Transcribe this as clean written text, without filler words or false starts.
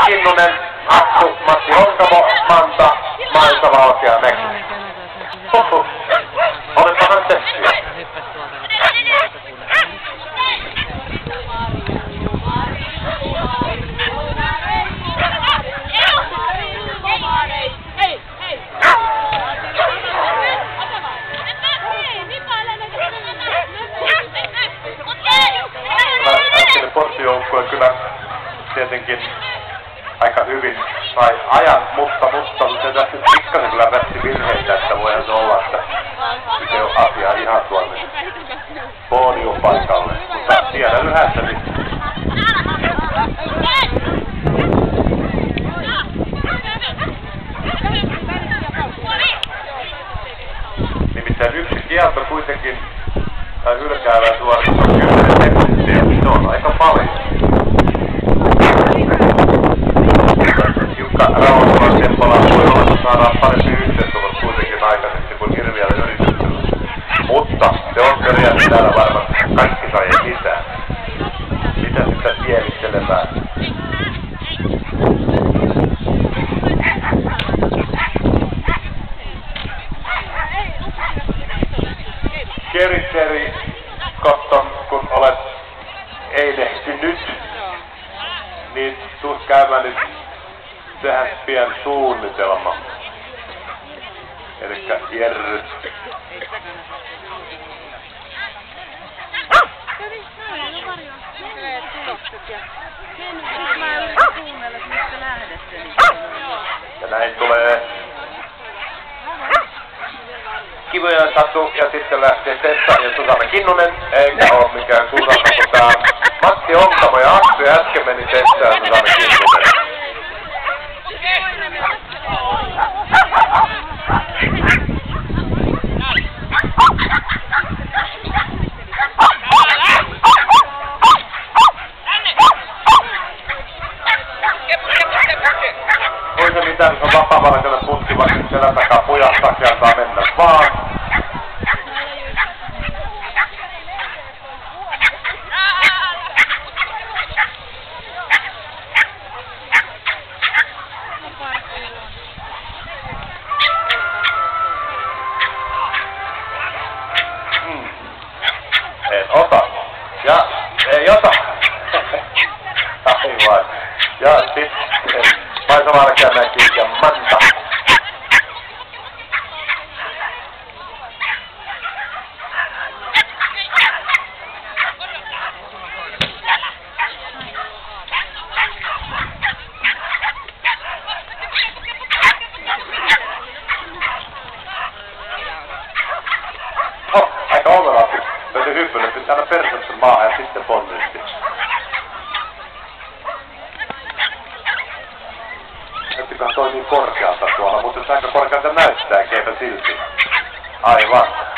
Kinnunen, Assu, Matti Honkamo, Manta, Maisa, Valkea, Mäki. Hoho, oletpahan testiä. Porttijoukkue kyllä tietenkin aika hyvin sai ajan, mutta se tässä pikkasen kyllä rätti virheitä, että voihan se olla, että se on asia ihan tuonne podiumpaikalle. Mutta tiedän yhdessä nyt. Nimittäin yksi kielto kuitenkin, tai hylkäävä suoritus on 10 sekuntia, se on aika paljon. Jukka Rauhalan tempolla voi olla, että saadaan parempi yhteistyötä kuitenkin aikaisemmin kuin hirviällä yrityksellä. Mutta se on periaatteessa täällä varmasti kaikki sai sisään. Mitä sitä tiedittelemään? Keri, Cotton, kun olet eilehtynyt, niin tuus käymään nyt tehdä pian suunnitelma. Elikkä Jerry. Ja näin tulee Kivojen Satu ja sitten lähtee Tessa ja Susanna Kinnunen, eikä oo mikään Susanna, kun tää on Matti Honkamo ja Assu ja äsken meni Tessa ja Susanna Kinnunen. Voi se mitään, se on vapaa-valaiselle putki, vaikka selän takaa pujahtaa ja saa mennä vaan. En ota. Ja ei ota. Aivan. Ja sitten Maisa Valkeamäki ja Manta. Aika ongelmasti. Se hyppynyt, pitää aina persoonassa maahan ja sitten ponnisti. Näyttiköhän toi niin korkealta tuolla, mutta se aika korkealta näyttää, keipä silti. Aivan.